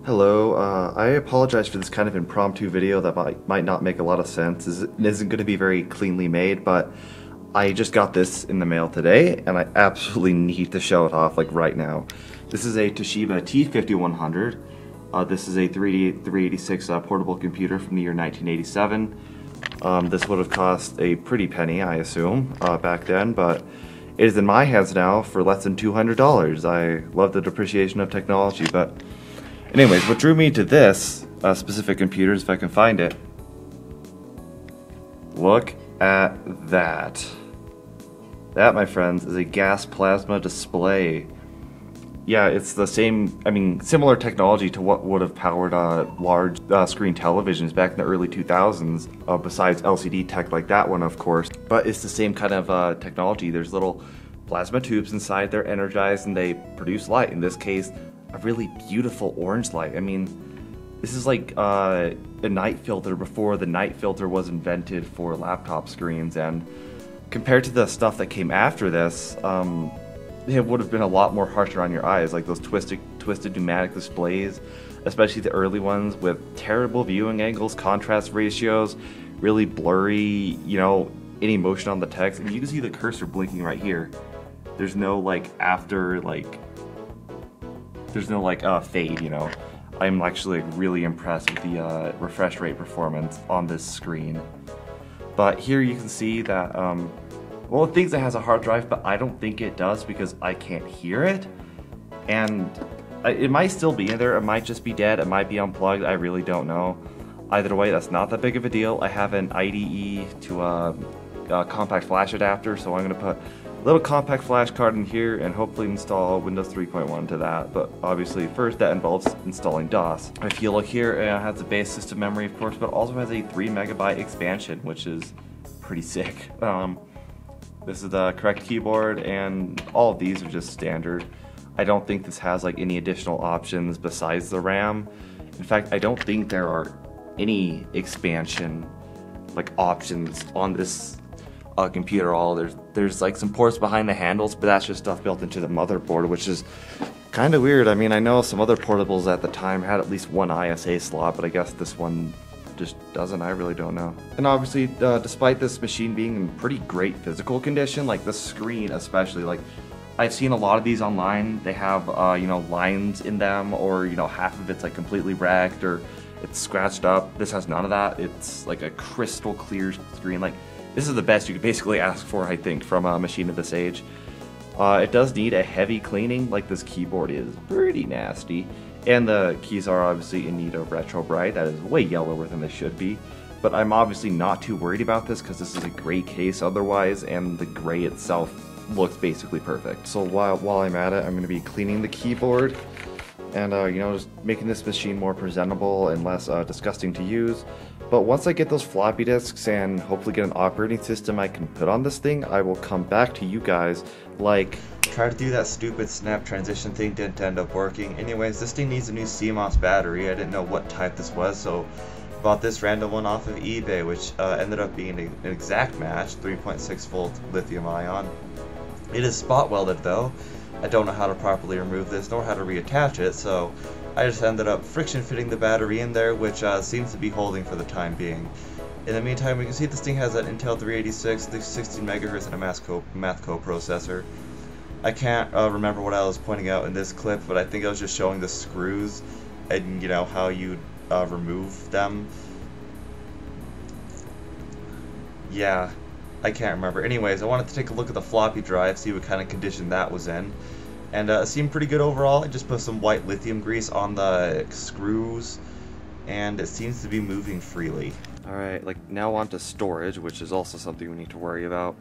Hello, I apologize for this kind of impromptu video that might not make a lot of sense. It isn't going to be very cleanly made, but I just got this in the mail today, and I absolutely need to show it off, like right now. This is a Toshiba T5100. This is a 386 portable computer from the year 1987. This would have cost a pretty penny, I assume, back then, but it is in my hands now for less than $200. I love the depreciation of technology, but anyways, what drew me to this specific computer, if I can find it, look at that. That, my friends, is a gas plasma display. Yeah, it's the same, similar technology to what would have powered large screen televisions back in the early 2000s, besides LCD tech like that one, of course. But it's the same kind of technology. There's little plasma tubes inside, they're energized, and they produce light. In this case, a really beautiful orange light. This is like a night filter before the night filter was invented for laptop screens, and compared to the stuff that came after this, it would have been a lot more harsher on your eyes, like those twisted pneumatic displays, especially the early ones with terrible viewing angles, contrast ratios, really blurry, any motion on the text. And you can see the cursor blinking right here. There's no fade, I'm actually really impressed with the refresh rate performance on this screen. But here you can see that, well, it thinks it has a hard drive, but I don't think it does because I can't hear it. And it might still be in there, it might just be dead, it might be unplugged, I really don't know. Either way, that's not that big of a deal. I have an IDE to a compact flash adapter, so I'm going to put a little compact flash card in here and hopefully install Windows 3.1 to that. But obviously first that involves installing DOS. If you look here, it has a base system memory, of course, but also has a 3 megabyte expansion, which is pretty sick. This is the correct keyboard, and all of these are just standard. I don't think this has any additional options besides the RAM. In fact, I don't think there are any expansion options on this computer at all. There's some ports behind the handles, but that's just stuff built into the motherboard, which is kind of weird. I know some other portables at the time had at least one ISA slot, but I guess this one just doesn't. I really don't know. And obviously, despite this machine being in pretty great physical condition, the screen especially, I've seen a lot of these online. They have lines in them, or half of it's completely wrecked or it's scratched up. This has none of that. It's a crystal clear screen. This is the best you could basically ask for, I think, from a machine of this age. It does need a heavy cleaning. This keyboard is pretty nasty. And the keys are obviously in need of retro bright. That is way yellower than they should be. But I'm obviously not too worried about this because this is a great case otherwise, and the gray itself looks basically perfect. So while I'm at it, I'm going to be cleaning the keyboard and just making this machine more presentable and less disgusting to use. But once I get those floppy disks and hopefully get an operating system I can put on this thing, I will come back to you guys. Try to do that stupid snap transition thing, didn't end up working. Anyways, this thing needs a new CMOS battery. I didn't know what type this was, so bought this random one off of eBay, which ended up being an exact match, 3.6 volt lithium ion. It is spot welded though. I don't know how to properly remove this nor how to reattach it, so I just ended up friction fitting the battery in there, which seems to be holding for the time being. In the meantime, we can see this thing has an Intel 386, 16 MHz, and a Math-Co processor. I can't remember what I was pointing out in this clip, but I think I was just showing the screws and how you remove them. Yeah, I can't remember. Anyways, I wanted to take a look at the floppy drive, see what kind of condition that was in. And it seemed pretty good overall. I just put some white lithium grease on the screws, and it seems to be moving freely. Alright, now on to storage, which is also something we need to worry about.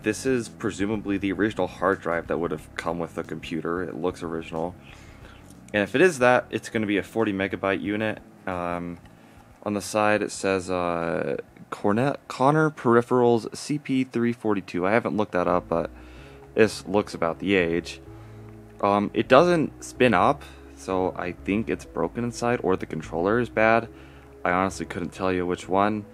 This is presumably the original hard drive that would have come with the computer. It looks original. And if it is that, it's going to be a 40 megabyte unit. On the side it says Connor Peripherals CP342. I haven't looked that up, but this looks about the age. It doesn't spin up, so I think it's broken inside, or the controller is bad. I honestly couldn't tell you which one.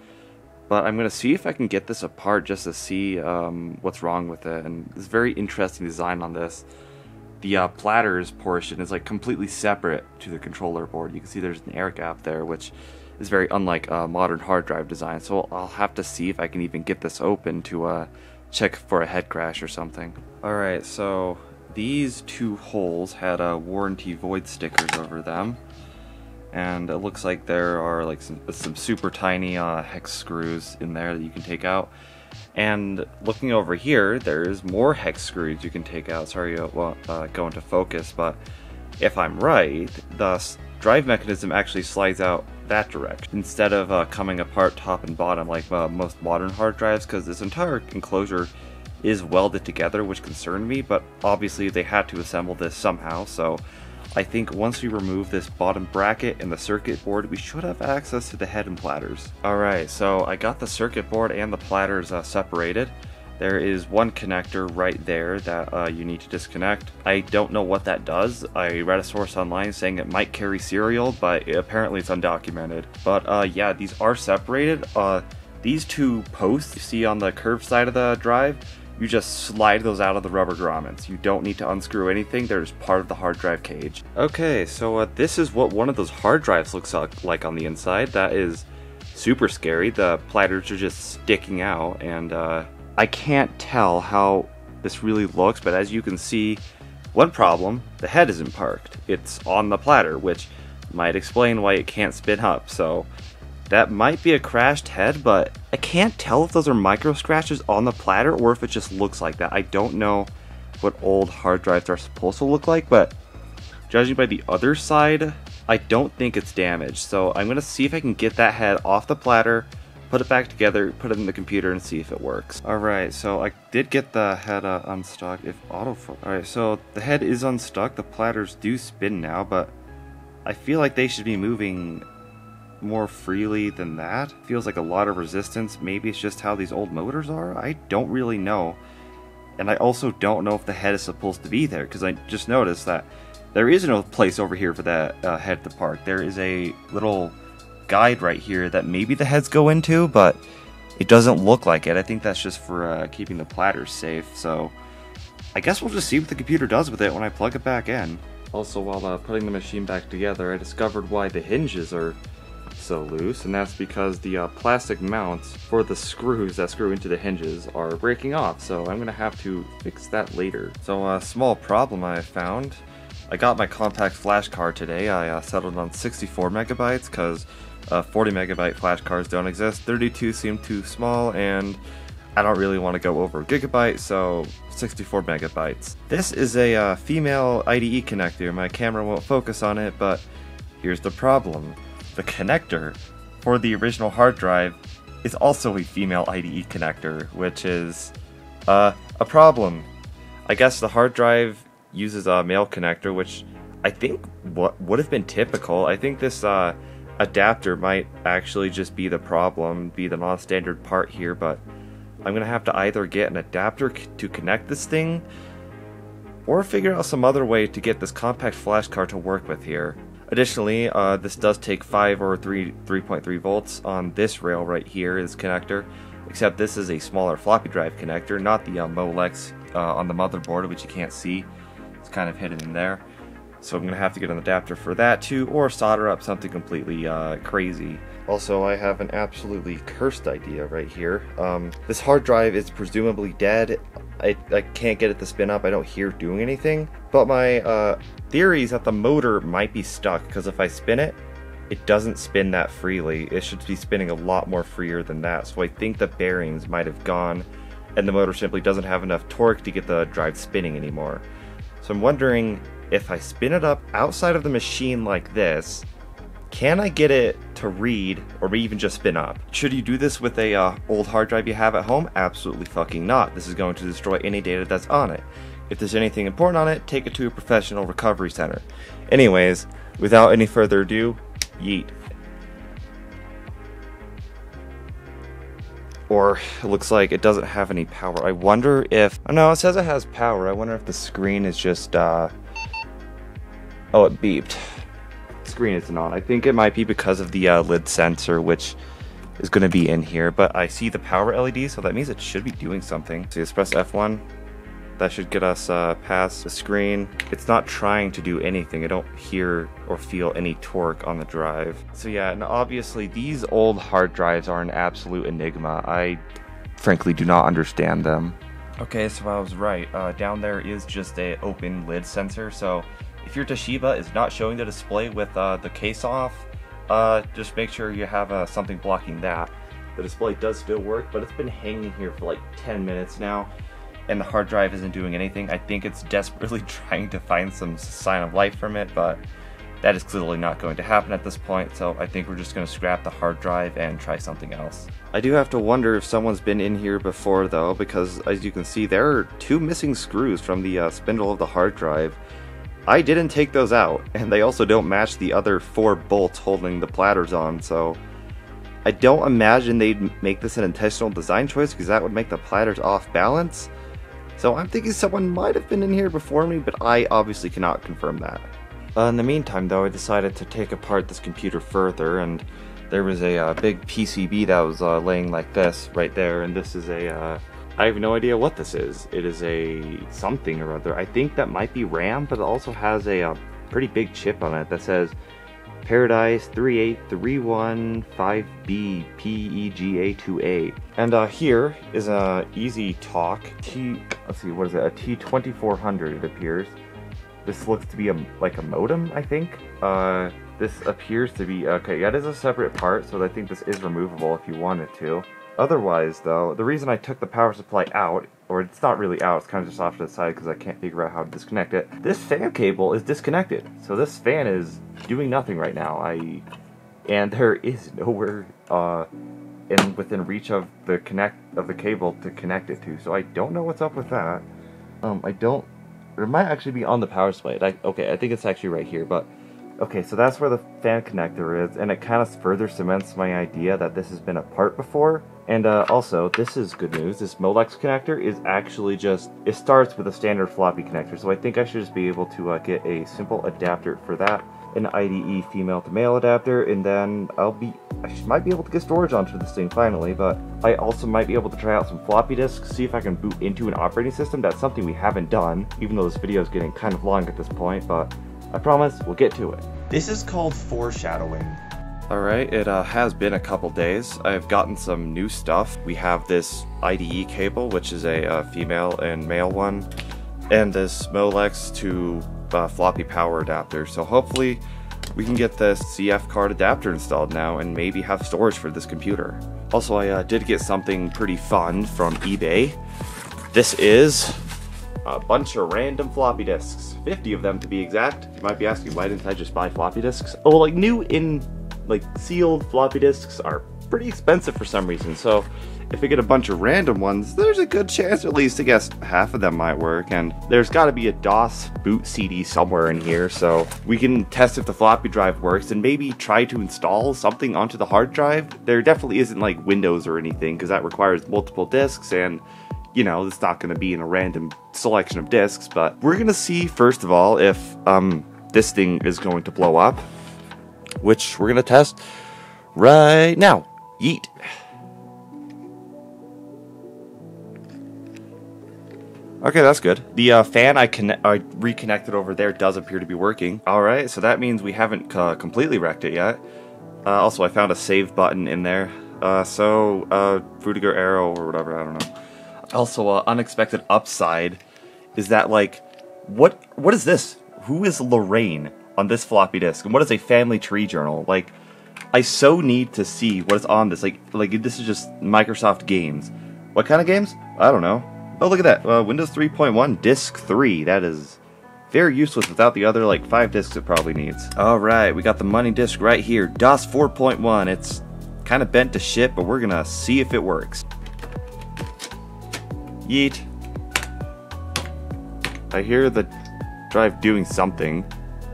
But I'm going to see if I can get this apart just to see what's wrong with it. And it's very interesting design on this. the platters portion is like completely separate to the controller board. You can see there's an air gap there, which is very unlike modern hard drive design. So I'll have to see if I can even get this open to check for a head crash or something. Alright, so these two holes had warranty void stickers over them, and it looks like there are like some super tiny hex screws in there that you can take out. And looking over here, there's more hex screws you can take out. Sorry, it won't go into focus, but if I'm right, the drive mechanism actually slides out that direction instead of coming apart top and bottom like most modern hard drives, because this entire enclosure is welded together, which concerned me, but obviously they had to assemble this somehow. So I think once we remove this bottom bracket and the circuit board, we should have access to the head and platters. Alright, so I got the circuit board and the platters separated. There is one connector right there that you need to disconnect. I don't know what that does. I read a source online saying it might carry serial, but apparently it's undocumented. But yeah, these are separated. These two posts you see on the curved side of the drive, you just slide those out of the rubber grommets. You don't need to unscrew anything. They're just part of the hard drive cage. Okay, so this is what one of those hard drives looks like on the inside. That is super scary. The platters are just sticking out, and I can't tell how this really looks, but as you can see, one problem, the head isn't parked. It's on the platter, which might explain why it can't spin up. So that might be a crashed head, but I can't tell if those are micro scratches on the platter or if it just looks like that. I don't know what old hard drives are supposed to look like, but judging by the other side, I don't think it's damaged. So I'm going to see if I can get that head off the platter, put it back together, put it in the computer, and see if it works. Alright, so I did get the head unstuck. Alright, so the head is unstuck. The platters do spin now, but I feel like they should be moving more freely than that. Feels like a lot of resistance. Maybe it's just how these old motors are? I don't really know. And I also don't know if the head is supposed to be there, because I just noticed that there is no place over here for that head to park. There is a little guide right here that maybe the heads go into, but it doesn't look like it. I think that's just for keeping the platters safe. So I guess we'll just see what the computer does with it when I plug it back in. Also, while putting the machine back together, I discovered why the hinges are so loose, and that's because the plastic mounts for the screws that screw into the hinges are breaking off, so I'm gonna have to fix that later. So a small problem I found. I got my compact flash card today. I settled on 64 megabytes because 40 megabyte flash cards don't exist. 32 seem too small, and I don't really want to go over a gigabyte, so 64 megabytes. This is a female IDE connector. My camera won't focus on it, but here's the problem. The connector for the original hard drive is also a female IDE connector, which is a problem. I guess the hard drive uses a male connector, which I think would have been typical. I think this adapter might actually just be the problem, be the non-standard part here, but I'm gonna have to either get an adapter to connect this thing or figure out some other way to get this compact flash card to work with here. Additionally, this does take 5 or 3.3 volts on this rail right here, this connector, except this is a smaller floppy drive connector, not the Molex on the motherboard, which you can't see. It's kind of hidden in there. So I'm going to have to get an adapter for that too, or solder up something completely crazy. Also, I have an absolutely cursed idea right here. This hard drive is presumably dead. I can't get it to spin up. I don't hear it doing anything. But my theory is that the motor might be stuck, because if I spin it, it doesn't spin that freely. It should be spinning a lot more freer than that. So I think the bearings might have gone, and the motor simply doesn't have enough torque to get the drive spinning anymore. So I'm wondering, if I spin it up outside of the machine like this, can I get it to read or even just spin up? Should you do this with a old hard drive you have at home? Absolutely fucking not. This is going to destroy any data that's on it. If there's anything important on it, take it to a professional recovery center. Anyways, without any further ado, yeet. Or it looks like it doesn't have any power. I wonder if... Oh no, it says it has power. I wonder if the screen is just... Oh, it beeped. Screen isn't on. I think it might be because of the lid sensor, which is going to be in here. But I see the power LED, so that means it should be doing something. So let's press F1. That should get us past the screen. It's not trying to do anything. I don't hear or feel any torque on the drive. So yeah, and obviously these old hard drives are an absolute enigma. I frankly do not understand them. Okay, so I was right. Down there is just a open lid sensor. So if your Toshiba is not showing the display with the case off, just make sure you have something blocking that. The display does still work, but it's been hanging here for like 10 minutes now, and the hard drive isn't doing anything. I think it's desperately trying to find some sign of life from it, but that is clearly not going to happen at this point, so I think we're just going to scrap the hard drive and try something else. I do have to wonder if someone's been in here before though, because as you can see there are 2 missing screws from the spindle of the hard drive. I didn't take those out, and they also don't match the other 4 bolts holding the platters on, so I don't imagine they'd make this an intentional design choice, because that would make the platters off balance. So I'm thinking someone might have been in here before me, but I obviously cannot confirm that. In the meantime though, I decided to take apart this computer further, and there was a big PCB that was laying like this right there, and this is a I have no idea what this is. It is a something or other. I think that might be RAM, but it also has a pretty big chip on it that says Paradise 38315B PEGA2A. And here is a easy talk let's see, what is it? A T2400 it appears. This looks to be like a modem, I think. This appears to be, okay, yeah, it is a separate part, so I think this is removable if you wanted to. Otherwise, though, the reason I took the power supply out, or it's not really out, it's kind of just off to the side because I can't figure out how to disconnect it. This fan cable is disconnected, so this fan is doing nothing right now. And there is nowhere within reach of the cable to connect it to, so I don't know what's up with that. It might actually be on the power supply. Okay, I think it's actually right here, but okay, so that's where the fan connector is, and it kind of further cements my idea that this has been a part before. And also, this is good news, this Molex connector is actually it starts with a standard floppy connector, so I think I should just be able to get a simple adapter for that, an IDE female to male adapter, and then I might be able to get storage onto this thing finally, but I also might be able to try out some floppy disks, see if I can boot into an operating system. That's something we haven't done, even though this video is getting kind of long at this point, but I promise we'll get to it. This is called foreshadowing. Alright, it has been a couple days. I've gotten some new stuff. We have this IDE cable, which is a female and male one, and this Molex to floppy power adapter. So hopefully we can get this CF card adapter installed now and maybe have storage for this computer. Also, I did get something pretty fun from eBay. This is a bunch of random floppy disks, 50 of them to be exact. You might be asking, why didn't I just buy floppy disks? Oh, like new sealed floppy disks are pretty expensive for some reason, so if I get a bunch of random ones, there's a good chance at least I guess half of them might work, and there's got to be a DOS boot CD somewhere in here, so we can test if the floppy drive works and maybe try to install something onto the hard drive. There definitely isn't like Windows or anything, because that requires multiple disks, and you know, it's not going to be in a random selection of disks, but we're going to see first of all if this thing is going to blow up, which we're going to test right now. Yeet. Okay, that's good. The fan I reconnected over there does appear to be working. Alright, so that means we haven't completely wrecked it yet. Also, I found a save button in there. Fruitiger arrow or whatever, I don't know. Also, unexpected upside is that, like, what is this? Who is Lorraine on this floppy disk? And what is a family tree journal? Like, I so need to see what is on this. Like this is just Microsoft games. What kind of games? I don't know. Oh, look at that. Windows 3.1 disk 3. That is very useless without the other, like, 5 disks it probably needs. Alright, we got the money disk right here. DOS 4.1. It's kind of bent to shit, but we're gonna see if it works. Yeet. I hear the drive doing something.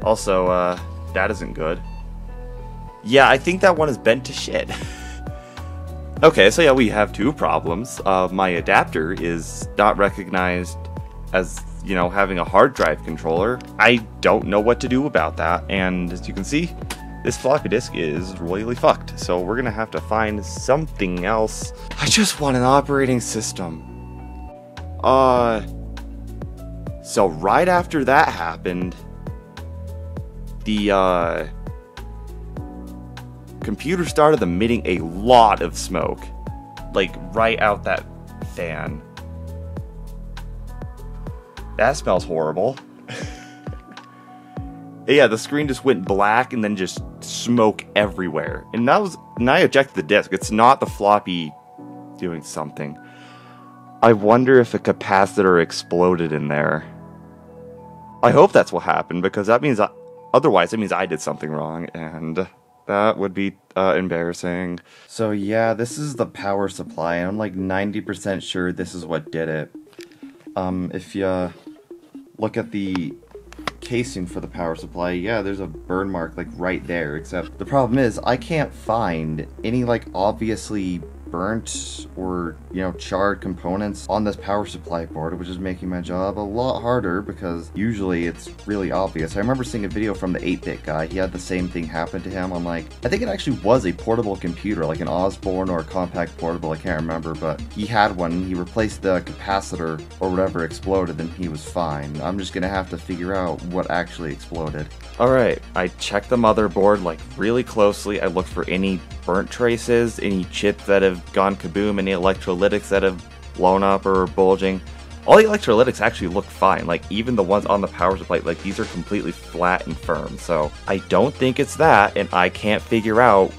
Also, that isn't good. Yeah, I think that one is bent to shit. Okay, so yeah, we have 2 problems. My adapter is not recognized as, you know, having a hard drive controller. I don't know what to do about that, and as you can see, this floppy disk is royally fucked. So we're gonna have to find something else. I just want an operating system. So right after that happened, the computer started emitting a lot of smoke, like right out that fan. That smells horrible. Yeah, the screen just went black and then just smoke everywhere. And I ejected the disk. It's not the floppy doing something. I wonder if a capacitor exploded in there. I hope that's what happened, because that means otherwise it means I did something wrong, and that would be embarrassing. So yeah, this is the power supply, and I'm like 90% sure this is what did it. If you look at the casing for the power supply, yeah, there's a burn mark like right there, except the problem is I can't find any like obviously burnt or, you know, charred components on this power supply board, which is making my job a lot harder because usually it's really obvious. I remember seeing a video from the 8-bit guy. He had the same thing happen to him on, like, I think it actually was a portable computer, like an Osborne or a compact portable, I can't remember, but he had one. He replaced the capacitor or whatever exploded and he was fine. I'm just gonna have to figure out what actually exploded. Alright, I checked the motherboard like really closely. I looked for any burnt traces, any chips that have gone kaboom, any electrolytics that have blown up or bulging. All the electrolytics actually look fine, like even the ones on the power supply, like these are completely flat and firm. So I don't think it's that, and I can't figure out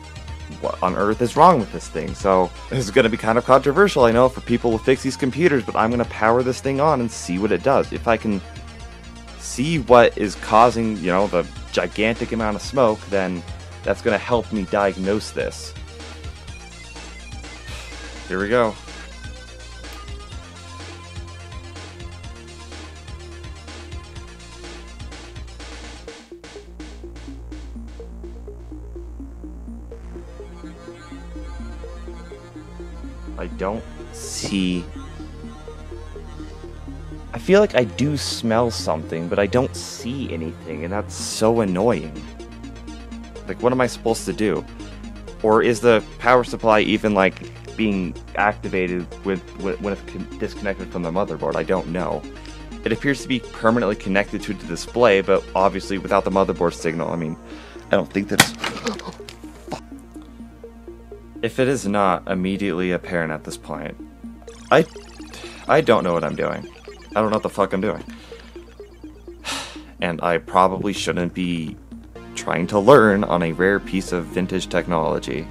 what on earth is wrong with this thing. So this is going to be kind of controversial, I know, for people who fix these computers, but I'm going to power this thing on and see what it does. If I can see what is causing, you know, the gigantic amount of smoke, then that's going to help me diagnose this. Here we go. I don't see... I feel like I do smell something, but I don't see anything, and that's so annoying. Like, what am I supposed to do? Or is the power supply even, like, being activated when it's disconnected from the motherboard? I don't know. It appears to be permanently connected to the display, but obviously without the motherboard signal, I mean, I don't think that's... If it is not immediately apparent at this point, I don't know what I'm doing. I don't know what the fuck I'm doing. And I probably shouldn't be trying to learn on a rare piece of vintage technology.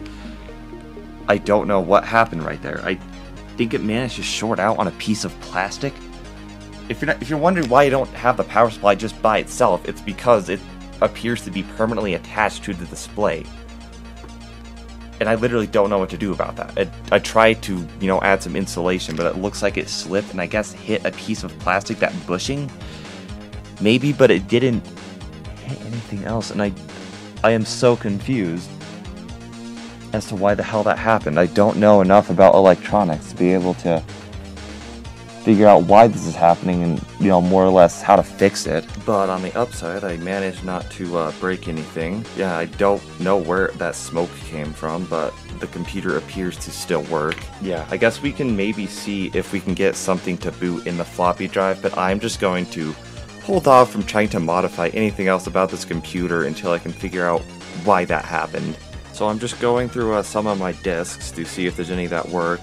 I don't know what happened right there. I think it managed to short out on a piece of plastic. If you're wondering why you don't have the power supply just by itself, it's because it appears to be permanently attached to the display. And I literally don't know what to do about that. I tried to, you know, add some insulation, but it looks like it slipped and I guess hit a piece of plastic, that bushing. Maybe, but it didn't hit anything else, and I am so confused as to why the hell that happened. I don't know enough about electronics to be able to figure out why this is happening and, you know, more or less how to fix it. But on the upside, I managed not to break anything. Yeah, I don't know where that smoke came from, but the computer appears to still work. Yeah, I guess we can maybe see if we can get something to boot in the floppy drive, but I'm just going to hold off from trying to modify anything else about this computer until I can figure out why that happened. So I'm just going through some of my disks to see if there's any that work.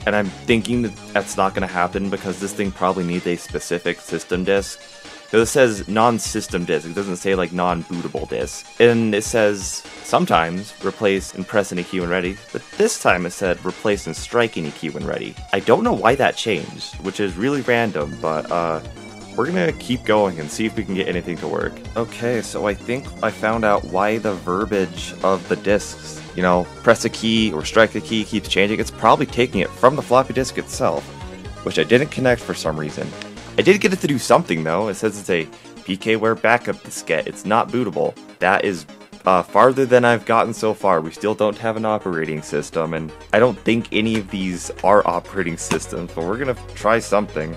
And I'm thinking that that's not going to happen because this thing probably needs a specific system disk. Because it says non-system disk, it doesn't say like non-bootable disk. And it says sometimes replace and press any key when ready, but this time it said replace and strike any key when ready. I don't know why that changed, which is really random, but we're gonna keep going and see if we can get anything to work. Okay, so I think I found out why the verbiage of the disks, you know, press a key or strike a key keeps changing. It's probably taking it from the floppy disk itself, which I didn't connect for some reason. I did get it to do something though. It says it's a PKware backup diskette. It's not bootable. That is farther than I've gotten so far. We still don't have an operating system, and I don't think any of these are operating systems, but we're gonna try something.